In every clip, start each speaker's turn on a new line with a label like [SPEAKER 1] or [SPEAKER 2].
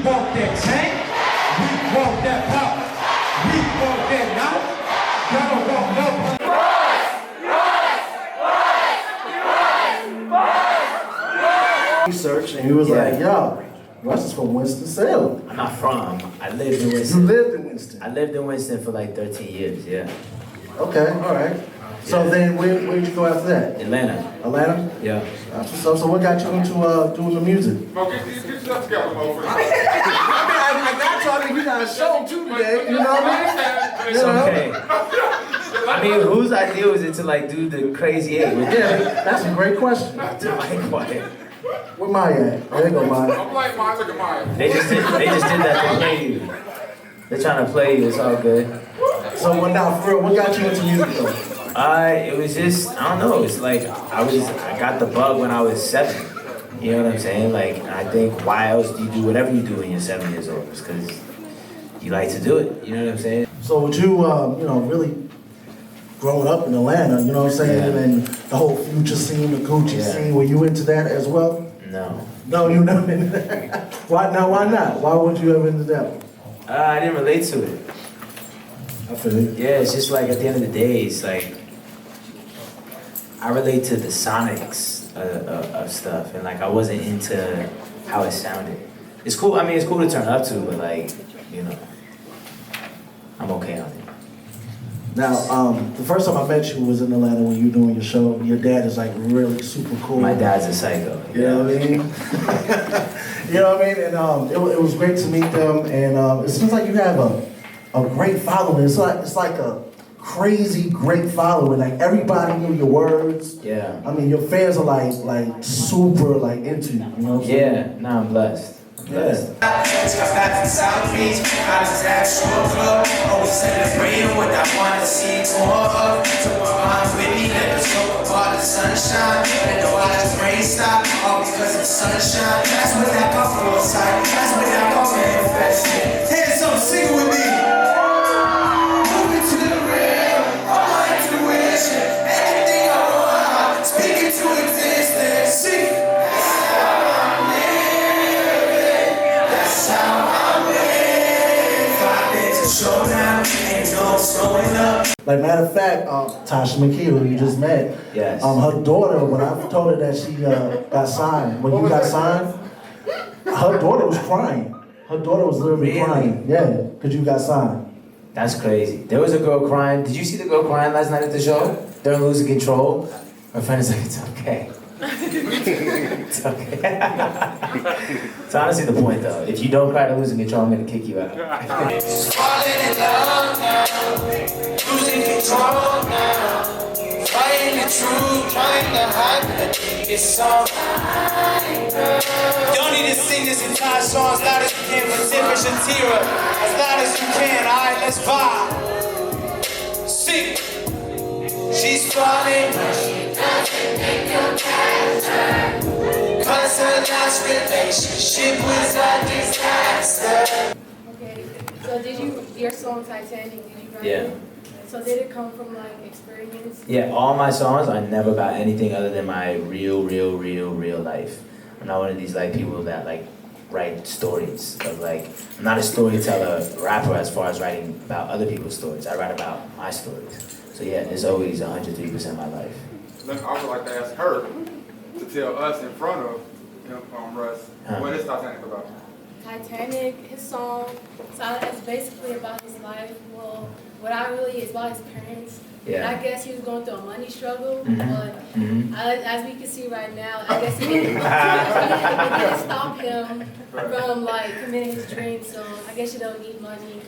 [SPEAKER 1] want that tank, we want that power, we want that knowledge, y'all don't want no
[SPEAKER 2] research, and he was like, yo, Russ is from Winston-Salem.
[SPEAKER 3] I'm not from. I lived in Winston.
[SPEAKER 2] You lived in Winston?
[SPEAKER 3] I lived in Winston for like 13 years, yeah.
[SPEAKER 2] Okay, all right. So then where did you go after that?
[SPEAKER 3] Atlanta.
[SPEAKER 2] Atlanta?
[SPEAKER 3] Yeah.
[SPEAKER 2] So what got you into doing the music?
[SPEAKER 4] Bro, get yourself together, motherfucker.
[SPEAKER 2] I got y'all to get on a show too today, you know what I mean?
[SPEAKER 3] It's okay. I mean, whose idea was it to like do the crazy eight?
[SPEAKER 2] Yeah, that's a great question.
[SPEAKER 3] Like what?
[SPEAKER 2] Where Maya at? There you go, Maya.
[SPEAKER 4] I'm like Maya, look at Maya.
[SPEAKER 3] They just did that to play you. They're trying to play you, it's all good.
[SPEAKER 2] So what now, for real, what got you into music though?
[SPEAKER 3] It was just, I don't know, it's like, I got the bug when I was 7. You know what I'm saying? Like, I think, why else do you do whatever you do when you're 7 years old? It's because you like to do it, you know what I'm saying?
[SPEAKER 2] So with you, really growing up in Atlanta, you know what I'm saying?
[SPEAKER 3] Yeah.
[SPEAKER 2] And the whole Future scene, the Gucci scene, were you into that as well?
[SPEAKER 3] No.
[SPEAKER 2] No, you not into that. Why not? Why would you ever into that?
[SPEAKER 3] I didn't relate to it.
[SPEAKER 2] I feel it.
[SPEAKER 3] Yeah, it's just like, at the end of the day, it's like, I relate to the sonics of stuff, and like I wasn't into how it sounded. It's cool, I mean, it's cool to turn up to, but like, you know, I'm okay on it.
[SPEAKER 2] Now, the first time I met you was in Atlanta when you were doing your show. Your dad is like really super cool.
[SPEAKER 3] My dad's a psycho.
[SPEAKER 2] You know what I mean? You know what I mean? And it was great to meet them, and it seems like you have a great following. It's like a crazy great following. Like everybody knew your words.
[SPEAKER 3] Yeah.
[SPEAKER 2] I mean, your fans are like super like into you. You know what I'm saying?
[SPEAKER 3] Yeah, nah, I'm blessed.
[SPEAKER 2] Yes.
[SPEAKER 5] Back from South Beach, I was at Shore Club, always celebrating what I want to see more of. Took my mom with me, let us go about the sunshine. And the watch rain stop, all because of sunshine. That's what that Buffalo side, that's what that Buffalo manifest. Hands up, sing with me. Moving to the real, all my intuition. Everything I want, speaking to existence. Sing.
[SPEAKER 2] Like matter of fact, Tasha McKee, who you just met,
[SPEAKER 3] Yes.
[SPEAKER 2] her daughter, when I told her that she got signed, when you got signed, her daughter was crying. Her daughter was literally
[SPEAKER 3] Really?
[SPEAKER 2] crying. Yeah, because you got signed.
[SPEAKER 3] That's crazy. There was a girl crying. Did you see the girl crying last night at the show? They're losing control. Her friend is like, it's okay. It's okay. It's honestly the point though. If you don't cry to losing control, I'm gonna kick you out.
[SPEAKER 5] Falling in love now, losing control now, fighting the truth, trying to hide the deepest song. Don't need to sing this entire song as loud as you can for Tip and Shatira, as loud as you can. Alright, let's vibe. Sing. She's falling, but she doesn't make your character. Cause her last relationship was a disaster.
[SPEAKER 6] Okay, so your song Titanic, did you write
[SPEAKER 3] Yeah.
[SPEAKER 6] it? So did it come from like experience?
[SPEAKER 3] Yeah, all my songs are never about anything other than my real life. I'm not one of these like people that like write stories of like, I'm not a storyteller rapper as far as writing about other people's stories. I write about my stories. So yeah, it's always 103% my life.
[SPEAKER 4] I would like to ask her to tell us in front of Russ what is Titanic about.
[SPEAKER 6] Titanic, his song, so it's basically about his life. Well, what I really is about his parents.
[SPEAKER 3] Yeah.
[SPEAKER 6] And I guess he was going through a money struggle,
[SPEAKER 3] Mhm.
[SPEAKER 6] but
[SPEAKER 3] Mhm.
[SPEAKER 6] as we can see right now, I guess it didn't stop him from like committing his dreams. So I guess you don't need money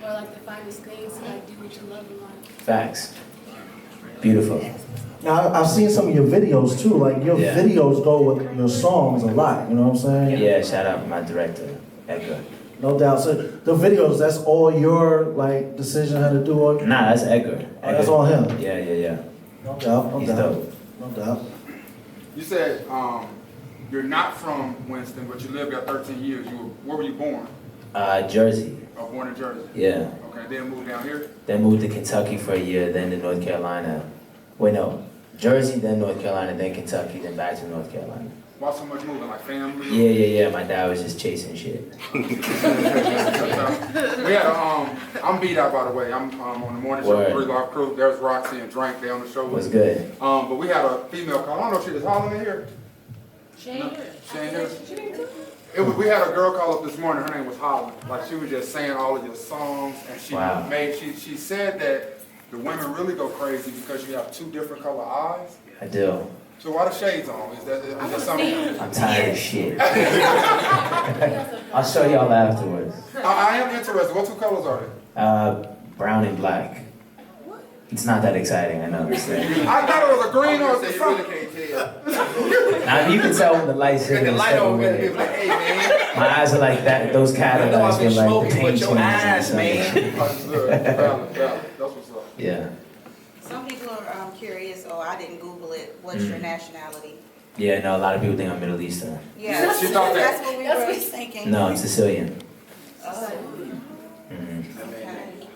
[SPEAKER 6] or like the finest things to like do what you love in life.
[SPEAKER 3] Facts. Beautiful.
[SPEAKER 2] Now, I've seen some of your videos too. Like your
[SPEAKER 3] Yeah.
[SPEAKER 2] videos go with your songs a lot. You know what I'm saying?
[SPEAKER 3] Yeah, shout out my director, Edgar.
[SPEAKER 2] No doubt. So the videos, that's all your like decision how to do it.
[SPEAKER 3] Nah, that's Edgar.
[SPEAKER 2] Oh, that's all him.
[SPEAKER 3] Yeah.
[SPEAKER 2] No doubt. No
[SPEAKER 3] He's
[SPEAKER 2] doubt.
[SPEAKER 3] dope.
[SPEAKER 2] No doubt.
[SPEAKER 4] You said you're not from Winston, but you lived there 13 years. Where were you born?
[SPEAKER 3] Jersey.
[SPEAKER 4] Oh, born in Jersey.
[SPEAKER 3] Yeah.
[SPEAKER 4] Okay, then moved down here?
[SPEAKER 3] Then moved to Kentucky for a year, then to North Carolina. Wait, no. Jersey, then North Carolina, then Kentucky, then back to North Carolina.
[SPEAKER 4] Why so much moving? Like family?
[SPEAKER 3] Yeah. My dad was just chasing shit.
[SPEAKER 4] We had I'm beat out by the way. I'm on the morning show,
[SPEAKER 3] Word.
[SPEAKER 4] 3 Live Crew. There's Roxy and Drank. They on the show.
[SPEAKER 3] What's good?
[SPEAKER 4] But we had a female call. I don't know if she is Holland in here.
[SPEAKER 6] She ain't here.
[SPEAKER 4] She ain't here.
[SPEAKER 6] She didn't come.
[SPEAKER 4] We had a girl call up this morning. Her name was Holland. Like she was just saying all of your songs, and she
[SPEAKER 3] Wow.
[SPEAKER 4] she said that the women really go crazy because you have 2 different color eyes.
[SPEAKER 3] I do.
[SPEAKER 4] So why the shades on? Is that something?
[SPEAKER 3] I'm tired of shit. I'll show y'all afterwards.
[SPEAKER 4] I am interested. What 2 colors are they?
[SPEAKER 3] Brown and black. It's not that exciting, I know.
[SPEAKER 4] I thought it was a green or a something.
[SPEAKER 3] Now you can tell when the light's hitting a certain way. My eyes are like that. Those Cadillacs with like the paint changes and stuff.
[SPEAKER 4] That's what's up.
[SPEAKER 3] Yeah.
[SPEAKER 7] Some people are curious, or I didn't Google it, what's your nationality?
[SPEAKER 3] Yeah, no, a lot of people think I'm Middle Eastern.
[SPEAKER 7] Yeah,
[SPEAKER 4] She thought that.
[SPEAKER 7] that's what we were thinking.
[SPEAKER 3] No, I'm Sicilian.
[SPEAKER 7] Oh,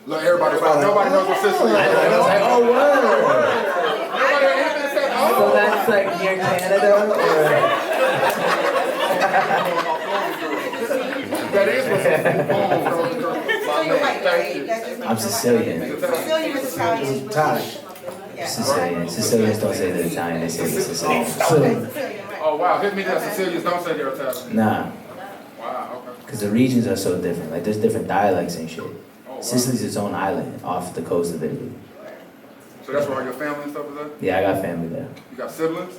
[SPEAKER 4] Look, everybody, nobody knows what Sicily is.
[SPEAKER 3] I was like, oh, word.
[SPEAKER 4] Nobody even said,
[SPEAKER 3] So
[SPEAKER 4] oh.
[SPEAKER 3] that's like near Canada? Or?
[SPEAKER 4] That is what's
[SPEAKER 7] so you're white, right? That just makes
[SPEAKER 3] I'm
[SPEAKER 7] you
[SPEAKER 3] Sicilian.
[SPEAKER 7] white. Sicilian is Italian.
[SPEAKER 2] Italian.
[SPEAKER 7] Yeah.
[SPEAKER 3] Sicilian. Sicilians don't say they're Italian, they say they're Sicilian.
[SPEAKER 7] Sicilian, right.
[SPEAKER 4] Oh, wow. Hit me that Sicilians don't say they're Italian.
[SPEAKER 3] Nah,
[SPEAKER 4] Wow, okay.
[SPEAKER 3] because the regions are so different. Like, there's different dialects and shit.
[SPEAKER 4] Oh, wow.
[SPEAKER 3] Sicily's its own island off the coast of Italy.
[SPEAKER 4] So that's where all your family and stuff is at?
[SPEAKER 3] Yeah, I got family there.
[SPEAKER 4] You got siblings?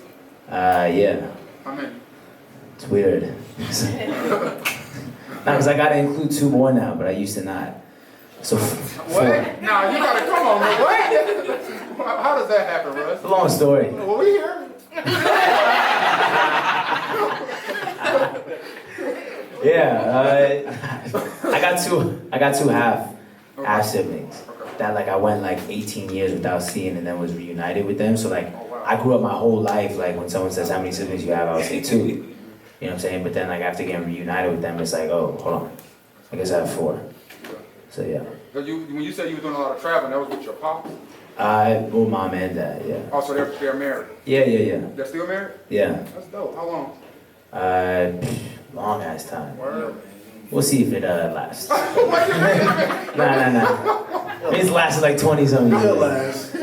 [SPEAKER 3] Yeah,
[SPEAKER 4] How many?
[SPEAKER 3] it's weird. Nah, because I gotta include 2 more now, but I used to not. So,
[SPEAKER 4] What? Nah, you gotta come on, man. What? How does that happen, Russ?
[SPEAKER 3] long story.
[SPEAKER 4] Well, we here.
[SPEAKER 3] Yeah, I got two half siblings that like I went like 18 years without seeing and then was reunited with them. So like I grew up my whole life like when someone says how many siblings you have, I would say 2. You know what I'm saying? But then like after getting reunited with them, it's like, oh, hold on, I guess I have 4. So yeah.
[SPEAKER 4] When you said you were doing a lot of traveling, that was with your pops?
[SPEAKER 3] Well, mom and dad, yeah.
[SPEAKER 4] Also, they're married.
[SPEAKER 3] Yeah.
[SPEAKER 4] They're still married?
[SPEAKER 3] Yeah.
[SPEAKER 4] That's dope. How long?
[SPEAKER 3] Long ass time.
[SPEAKER 4] Word.
[SPEAKER 3] We'll see if it lasts.
[SPEAKER 4] What you mean?
[SPEAKER 3] Nah. It's lasted like 20 something
[SPEAKER 2] Good
[SPEAKER 3] years.
[SPEAKER 2] last.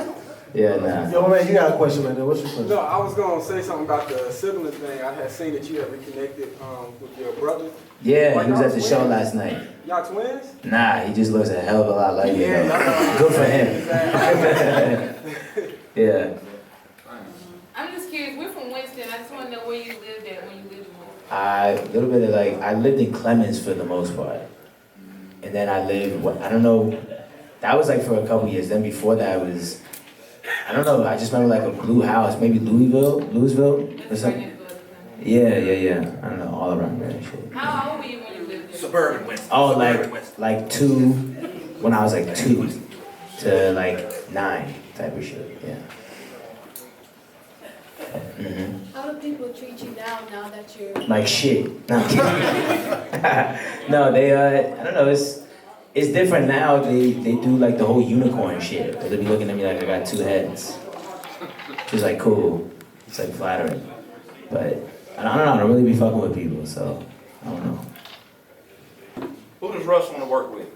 [SPEAKER 3] Yeah, nah.
[SPEAKER 2] Yo, man, you got a question right there. What's your question?
[SPEAKER 8] No, I was gonna say something about the sibling thing. I had seen that you had reconnected with your brother.
[SPEAKER 3] Yeah, he was at the show last night.
[SPEAKER 8] Y'all twins?
[SPEAKER 3] Nah, he just looks a hell of a lot like me. Though. Good for him. Yeah.
[SPEAKER 9] I'm just curious, we're from Winston. I just want to know where you lived at when you lived in Winston.
[SPEAKER 3] A little bit of like, I lived in Clemens for the most part. And then I lived, I don't know, that was like for a couple years. Then before that was, I don't know, I just remember like a blue house, maybe Louisville or something. Yeah. I don't know, all around there and shit.
[SPEAKER 9] How old were you when you lived there?
[SPEAKER 5] Suburban Winston.
[SPEAKER 3] Oh, like 2, when I was like 2 to like 9 type of shit, yeah.
[SPEAKER 6] How do people treat you now that you're...
[SPEAKER 3] Like shit. No, I'm kidding. No, they, I don't know, it's different now. They do like the whole unicorn shit. They'll be looking at me like I got 2 heads. It's like cool. It's like flattering. But I don't know, I don't really be fucking with people, so I don't know.
[SPEAKER 5] Who does Russ want to work with?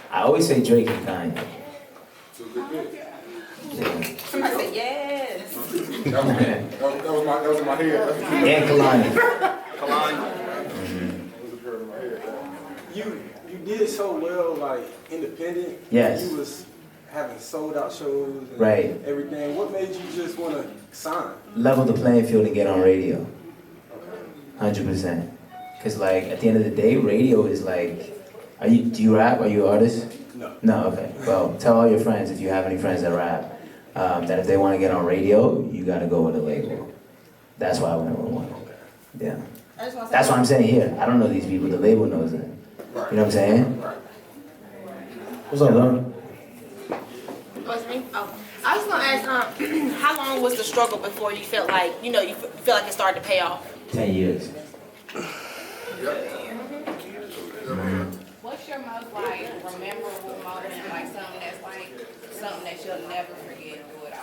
[SPEAKER 3] I always say Drake and Kanye.
[SPEAKER 7] Somebody said yes.
[SPEAKER 4] That was in my head.
[SPEAKER 3] And Kalani.
[SPEAKER 8] Kalani. You did so well, like independent.
[SPEAKER 3] Yes.
[SPEAKER 8] You was having sold out shows and
[SPEAKER 3] Right.
[SPEAKER 8] everything. What made you just want to sign?
[SPEAKER 3] Level the playing field and get on radio. 100%. Cause like at the end of the day, radio is like, do you rap? Are you an artist?
[SPEAKER 8] No.
[SPEAKER 3] No, okay. Well, tell all your friends, if you have any friends that rap, that if they want to get on radio, you got to go with a label. That's why I went with one. Yeah.
[SPEAKER 7] I just want to
[SPEAKER 3] That's what I'm saying here. I don't know these people. The label knows it. You know what I'm saying? What's up, Lauren?
[SPEAKER 10] What's me? Oh, I was gonna ask, how long was the struggle before you felt like, you feel like it started to pay off?
[SPEAKER 3] 10 years.
[SPEAKER 9] What's your most like memorable moment, like something that's like
[SPEAKER 7] something that you'll never forget through it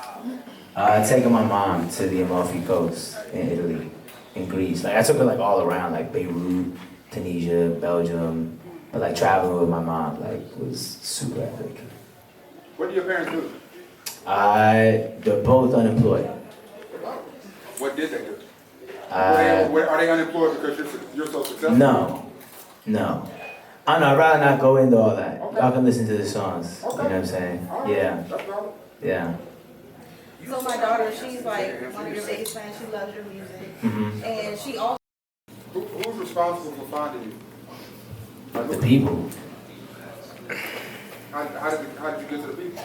[SPEAKER 7] all?
[SPEAKER 3] Taking my mom to the Amalfi Coast in Italy, in Greece. Like I took her like all around, like Beirut, Tunisia, Belgium, but like traveling with my mom like was super epic.
[SPEAKER 4] What do your parents do?
[SPEAKER 3] They're both unemployed.
[SPEAKER 4] What did they do? Are they unemployed because you're so successful?
[SPEAKER 3] No. I don't know, I'd rather not go into all that.
[SPEAKER 4] Okay.
[SPEAKER 3] Y'all can listen to the songs.
[SPEAKER 4] Okay.
[SPEAKER 3] You know what I'm saying?
[SPEAKER 4] All right.
[SPEAKER 3] Yeah.
[SPEAKER 4] That's valid.
[SPEAKER 3] Yeah.
[SPEAKER 7] So my daughter, she's like one of your biggest fans. She loves your music, and she also.
[SPEAKER 4] Who's responsible for finding you? Like,
[SPEAKER 3] The people.
[SPEAKER 4] how did you get to the people?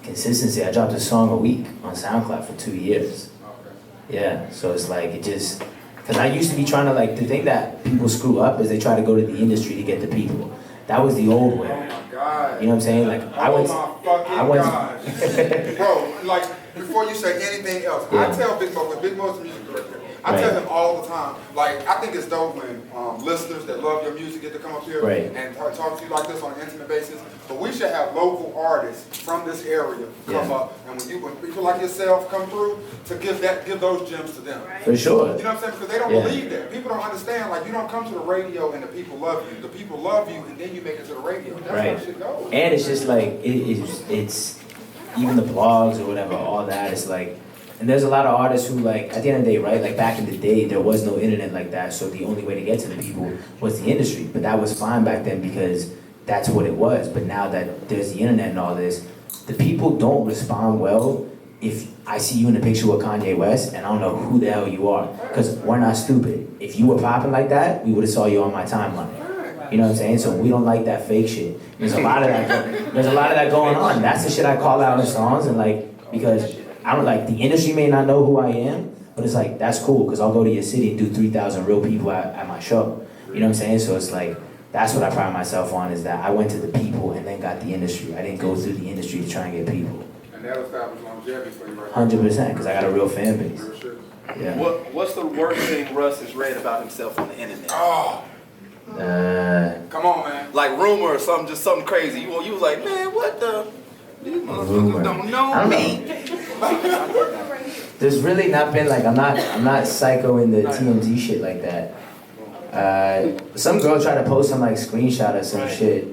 [SPEAKER 3] Consistency. I dropped a song a week on SoundCloud for 2 years.
[SPEAKER 4] Okay.
[SPEAKER 3] Yeah, so it's like, it just, because I used to be trying to like, the thing that people screw up is they try to go to the industry to get the people. That was the old way.
[SPEAKER 4] Oh my God.
[SPEAKER 3] You know what I'm saying? Like, I went
[SPEAKER 4] gosh. Bro, like, before you say anything else,
[SPEAKER 3] Yeah.
[SPEAKER 4] I tell Big Mo, when Big Mo's the music director, I
[SPEAKER 3] Right.
[SPEAKER 4] tell him all the time, like, I think it's dope when listeners that love your music get to come up here
[SPEAKER 3] Right.
[SPEAKER 4] and talk to you like this on an intimate basis. But we should have local artists from this area come
[SPEAKER 3] Yeah.
[SPEAKER 4] up, and when people like yourself come through, to give those gems to them.
[SPEAKER 3] For sure.
[SPEAKER 4] You know what I'm saying? Because they don't
[SPEAKER 3] Yeah.
[SPEAKER 4] believe that. People don't understand. Like, you don't come to the radio and the people love you. The people love you, and then you make it to the radio. That's
[SPEAKER 3] Right.
[SPEAKER 4] how shit goes.
[SPEAKER 3] And it's just like, it's even the blogs or whatever, all that, it's like, and there's a lot of artists who like, at the end of the day, right, like back in the day, there was no internet like that, so the only way to get to the people was the industry. But that was fine back then because that's what it was. But now that there's the internet and all this, the people don't respond well if I see you in a picture with Kanye West and I don't know who the hell you are. Because we're not stupid. If you were popping like that, we would have saw you on my timeline. You know what I'm saying? So we don't like that fake shit. There's a lot of that going on. That's the shit I call out in songs, and like, because I don't like, the industry may not know who I am, but it's like, that's cool, because I'll go to your city and do 3,000 real people at my show. You know what I'm saying? So it's like, that's what I pride myself on, is that I went to the people and then got the industry. I didn't go through the industry to try and get people.
[SPEAKER 4] And that established longevity for you right
[SPEAKER 3] 100%, because I got a real fan base.
[SPEAKER 4] now. Real shit.
[SPEAKER 3] Yeah.
[SPEAKER 11] What's the worst thing Russ has read about himself on the internet?
[SPEAKER 4] Oh, come on, man.
[SPEAKER 11] Like rumor or something, just something crazy. You was like, man, what the? These
[SPEAKER 3] Rumor.
[SPEAKER 11] motherfuckers don't know
[SPEAKER 3] I don't
[SPEAKER 11] me.
[SPEAKER 3] know. There's really not been like, I'm not psycho in the TMZ shit like that. Some girl tried to post some like screenshot of some shit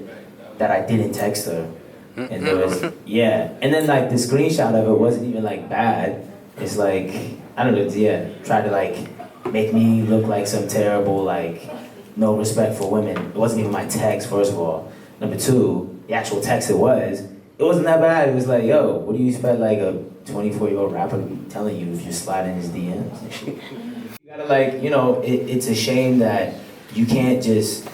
[SPEAKER 3] that I didn't text her. And there was, yeah. And then like the screenshot of it wasn't even like bad. It's like, I don't know, yeah, tried to like make me look like some terrible, like, no respect for women. It wasn't even my text, first of all. Number two, the actual text it wasn't that bad. It was like, yo, what do you expect like a 24-year-old rapper to be telling you if you slide in his DMs and shit? You gotta like, you know, it's a shame that you can't just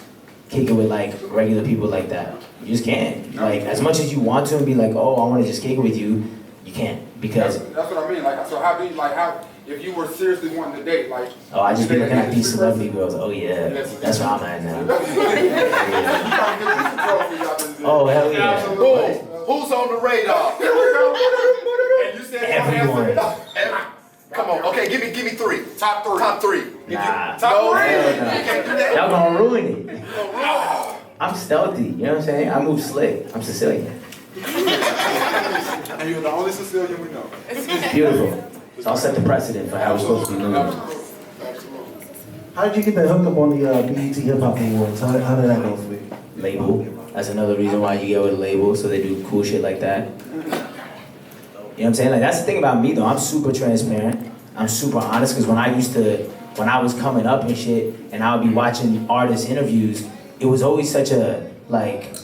[SPEAKER 3] kick it with like regular people like that. You just can't. Like, as much as you want to and be like, oh, I wanna just kick it with you, you can't. Because
[SPEAKER 4] That's what I mean. Like, so how do you, like, how, if you were seriously wanting to date, like.
[SPEAKER 3] oh, I just be looking at these
[SPEAKER 4] celebrities.
[SPEAKER 3] celebrity girls. Oh yeah, that's where I'm at now.
[SPEAKER 4] Oh,
[SPEAKER 3] Oh hell yeah.
[SPEAKER 11] Who's on the radar?
[SPEAKER 4] And you said
[SPEAKER 3] Everyone.
[SPEAKER 11] Come on, okay, give me three.
[SPEAKER 4] Top three.
[SPEAKER 11] Top three.
[SPEAKER 3] Nah.
[SPEAKER 11] No,
[SPEAKER 3] Hell
[SPEAKER 11] you
[SPEAKER 3] no.
[SPEAKER 11] can't do that.
[SPEAKER 3] Y'all gonna ruin it. I'm stealthy, you know what I'm saying? I move slick. I'm Sicilian.
[SPEAKER 4] And you're the only Sicilian we know.
[SPEAKER 3] It's beautiful. So I'll set the precedent for how we're supposed to be moving.
[SPEAKER 2] How did you get that hook up on the BET Hip Hop Awards? How did that go for you?
[SPEAKER 3] Label. That's another reason why you get with a label, so they do cool shit like that. You know what I'm saying? Like, that's the thing about me though. I'm super transparent. I'm super honest, because when I was coming up and shit, and I would be watching artist interviews, it was always such a, like,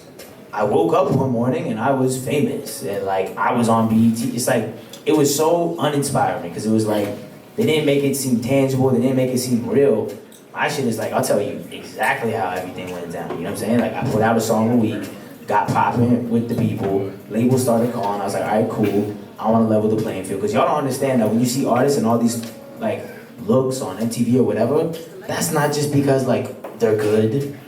[SPEAKER 3] I woke up one morning and I was famous, and like, I was on BET. It's like, it was so uninspiring, because it was like, they didn't make it seem tangible, they didn't make it seem real. My shit is like, I'll tell you exactly how everything went down, you know what I'm saying? Like, I put out a song a week, got popping with the people, labels started calling, I was like, all right, cool, I want to level the playing field. Because y'all don't understand that when you see artists and all these, like, looks on MTV or whatever, that's not just because, like, they're good.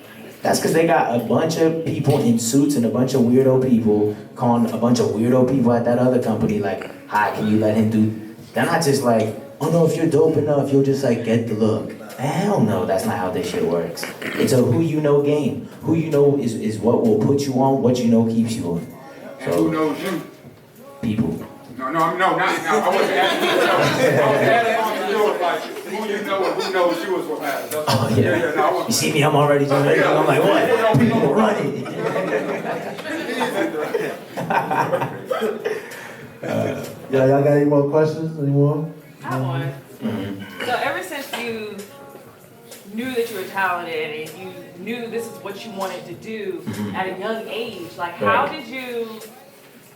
[SPEAKER 3] That's because they got a bunch of people in suits and a bunch of weirdo people calling a bunch of weirdo people at that other company like, hi, can you let him do... They're not just like, oh no, if you're dope enough, you'll just like get the look. Hell no, that's not how this shit works. It's a who you know game. Who you know is what will put you on, what you know keeps you on.
[SPEAKER 4] And who knows you?
[SPEAKER 3] people.
[SPEAKER 4] No, not now. I wasn't asking you. I was asking you like who you know and who knows you is what matters. That's all.
[SPEAKER 3] Oh, yeah.
[SPEAKER 4] No, I wasn't.
[SPEAKER 3] You see me, I'm already doing it. I'm like, what? People running.
[SPEAKER 2] Yeah, y'all got any more questions? Any more?
[SPEAKER 12] I have one.
[SPEAKER 3] Mm-hmm.
[SPEAKER 12] So ever since you knew that you were talented and you knew this is what you wanted to do at a young age, like how did you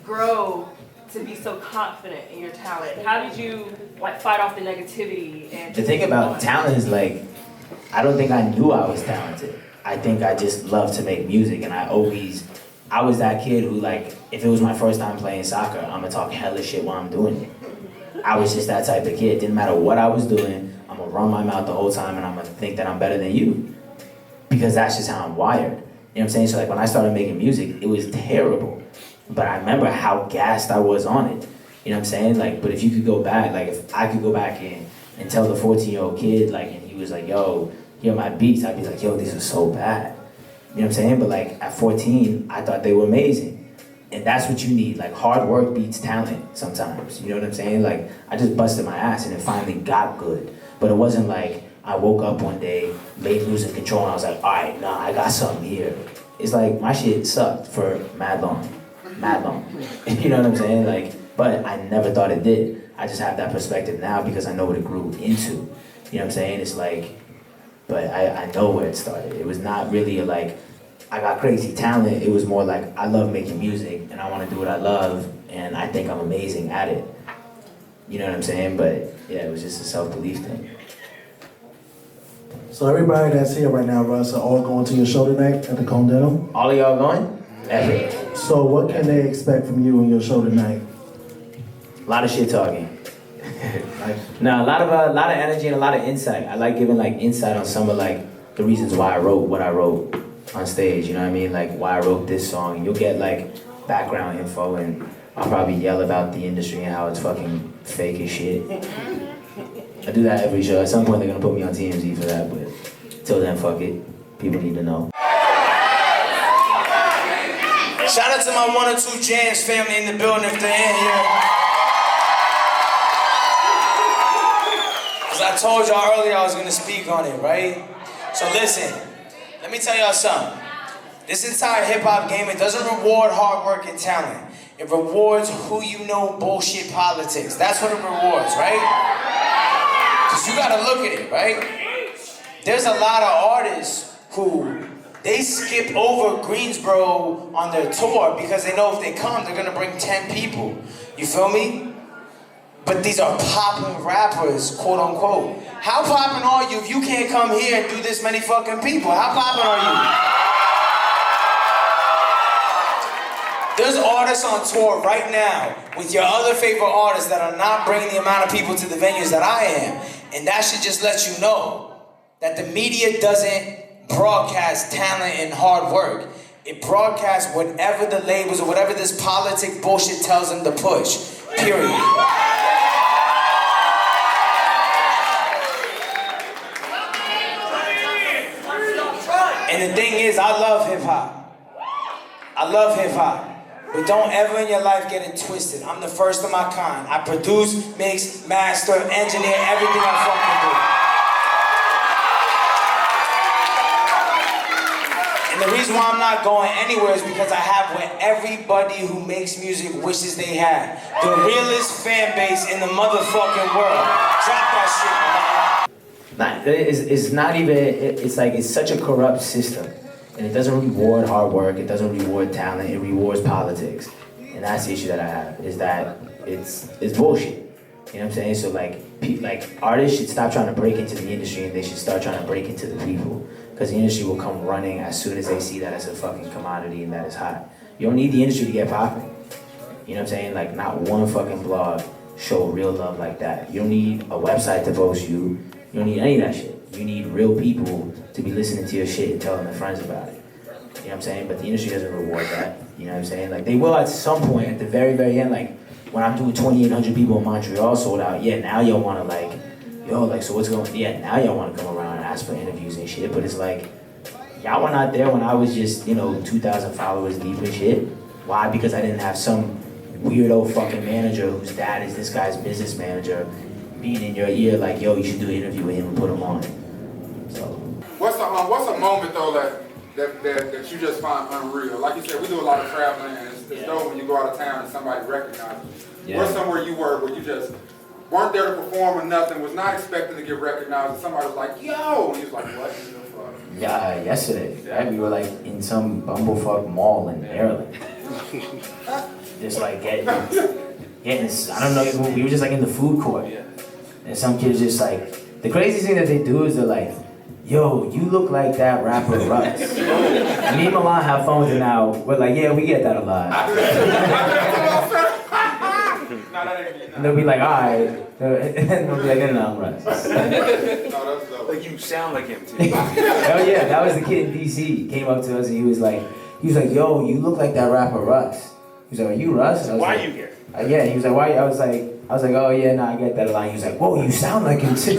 [SPEAKER 12] grow to be so confident in your talent? How did you like fight off the negativity? And
[SPEAKER 3] The thing about talent is like, I don't think I knew I was talented. I think I just loved to make music, and I was that kid who like, if it was my first time playing soccer, I'm gonna talk hella shit while I'm doing it. I was just that type of kid. Didn't matter what I was doing, I'm gonna run my mouth the whole time and I'm gonna think that I'm better than you. Because that's just how I'm wired. You know what I'm saying? So like when I started making music, it was terrible. But I remember how gassed I was on it. You know what I'm saying? Like, but if you could go back, like if I could go back and tell the 14-year-old kid, like, and he was like, yo, here are my beats, I'd be like, yo, these are so bad. You know what I'm saying? But like at 14, I thought they were amazing. And that's what you need. Like hard work beats talent sometimes. You know what I'm saying? Like I just busted my ass and it finally got good. But it wasn't like I woke up one day, made losing control, and I was like, all right, nah, I got something here. It's like my shit sucked for mad long. You know what I'm saying? Like, but I never thought it did. I just have that perspective now because I know what it grew into. You know what I'm saying? It's like, but I know where it started. It was not really like, I got crazy talent. It was more like, I love making music and I want to do what I love and I think I'm amazing at it. You know what I'm saying? But yeah, it was just a self-belief thing.
[SPEAKER 2] So everybody that's here right now, Russ, are all going to your show tonight at the Cone Denim?
[SPEAKER 3] All of y'all going? Epic.
[SPEAKER 2] So what can they expect from you and your show tonight?
[SPEAKER 3] A lot of shit talking. No, a lot of energy and a lot of insight. I like giving like insight on some of like the reasons why I wrote what I wrote on stage. You know what I mean? Like why I wrote this song. You'll get like background info, and I'll probably yell about the industry and how it's fucking fake as shit. I do that every show. At some point they're gonna put me on TMZ for that, but till then, fuck it. People need to know.
[SPEAKER 5] Shout out to my 1 or 2 Jamz family in the building if they're in here. As I told y'all earlier, I was gonna speak on it, right? So listen, let me tell y'all something. This entire hip-hop game, it doesn't reward hard work and talent. It rewards who you know bullshit politics. That's what it rewards, right? Because you gotta look at it, right? There's a lot of artists who they skip over Greensboro on their tour because they know if they come, they're gonna bring 10 people. You feel me? But these are poppin' rappers, quote unquote. How poppin' are you if you can't come here and do this many fucking people? How poppin' are you? There's artists on tour right now with your other favorite artists that are not bringing the amount of people to the venues that I am. And that should just let you know that the media doesn't broadcast talent and hard work. It broadcasts whatever the labels or whatever this politic bullshit tells them to push. Period. And the thing is, I love hip-hop. I love hip-hop. But don't ever in your life get it twisted. I'm the first of my kind. I produce, mix, master, engineer, everything I fucking do. And the reason why I'm not going anywhere is because I have what everybody who makes music wishes they had. The realest fan base in the motherfucking world. Drop that shit, man.
[SPEAKER 3] It's not even, it's like, it's such a corrupt system. And it doesn't reward hard work, it doesn't reward talent, it rewards politics. And that's the issue that I have, is that it's bullshit. You know what I'm saying? So like artists should stop trying to break into the industry and they should start trying to break into the people. Because the industry will come running as soon as they see that it's a fucking commodity and that it's hot. You don't need the industry to get popping. You know what I'm saying? Like not one fucking blog show real love like that. You don't need a website to post you. You don't need any of that shit. You need real people to be listening to your shit and telling their friends about it. You know what I'm saying? But the industry doesn't reward that. You know what I'm saying? Like they will at some point, at the very, very end, like when I'm doing 2,800 people in Montreal sold out, yeah, now y'all wanna like, yo, like, so what's going on? Yeah, now y'all wanna come around and ask for interviews and shit, but it's like, y'all were not there when I was just, 2,000 followers deep and shit. Why? Because I didn't have some weirdo fucking manager whose dad is this guy's business manager being in your ear like, yo, you should do an interview with him and put him on. So. What's
[SPEAKER 4] a moment though that you just find unreal? Like you said, we do a lot of traveling, and it's dope when you go out of town and somebody recognizes you. Where's somewhere you were where you just weren't there to perform or nothing, was not expecting to get recognized, and somebody was like, yo, and he was like, what in the fuck?
[SPEAKER 3] Yeah, yesterday, right? We were like in some bumblefuck mall in Maryland. Just like getting, I don't know, we were just like in the food court. And some kids just like, the craziest thing that they do is they're like, yo, you look like that rapper Russ. And me and Milan have fun with it now. We're like, yeah, we get that a lot. And they'll be like, all right. And they'll be like, no, I'm Russ.
[SPEAKER 11] Like you sound like him too.
[SPEAKER 3] Oh yeah, that was the kid in DC. He came up to us and he was like, yo, you look like that rapper Russ. He was like, are you Russ? I was
[SPEAKER 11] why
[SPEAKER 3] like,
[SPEAKER 11] are you here?
[SPEAKER 3] Yeah, he was like, why? I was like, oh yeah, no, I get that a lot. He was like, whoa, you sound like him too.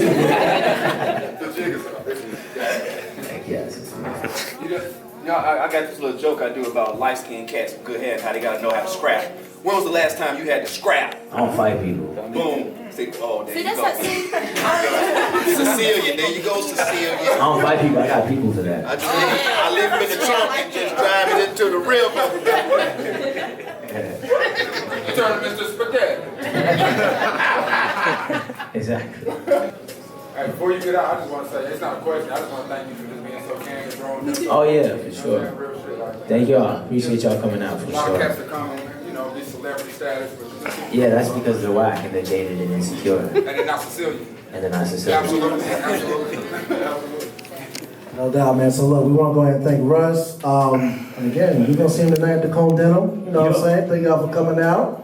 [SPEAKER 3] Like, yes.
[SPEAKER 11] You know, I got this little joke I do about light-skinned cats with good hair and how they gotta know how to scrap. When was the last time you had to scrap?
[SPEAKER 3] I don't fight people.
[SPEAKER 11] Boom. See, oh, there
[SPEAKER 10] See,
[SPEAKER 11] you
[SPEAKER 10] that's
[SPEAKER 11] go.
[SPEAKER 10] like, see,
[SPEAKER 11] Cecilia, there you go, Cecilia.
[SPEAKER 3] I don't fight people, I got people for that.
[SPEAKER 11] I leave them in the trunk and just drive it into the river.
[SPEAKER 4] Turn to Mr. Spaghetti.
[SPEAKER 3] Exactly.
[SPEAKER 4] Hey, before you get out, I just want to say, it's not a question, I just want to thank you for just being so candid, throwing this.
[SPEAKER 3] Oh yeah, for sure.
[SPEAKER 4] Real shit like that.
[SPEAKER 3] Thank y'all. Appreciate y'all coming out for
[SPEAKER 4] A lot of cats
[SPEAKER 3] sure.
[SPEAKER 4] that come and, get celebrity status, but
[SPEAKER 3] Yeah, that's because they're whack and they're jaded and insecure.
[SPEAKER 4] and they're not Sicilian.
[SPEAKER 3] And they're not Sicilian.
[SPEAKER 4] Absolutely, absolutely, absolutely.
[SPEAKER 2] No doubt, man. So look, we want to go ahead and thank Russ. And again, we're going to see him tonight at the Cone Dental. You know what I'm saying? Thank y'all for coming out.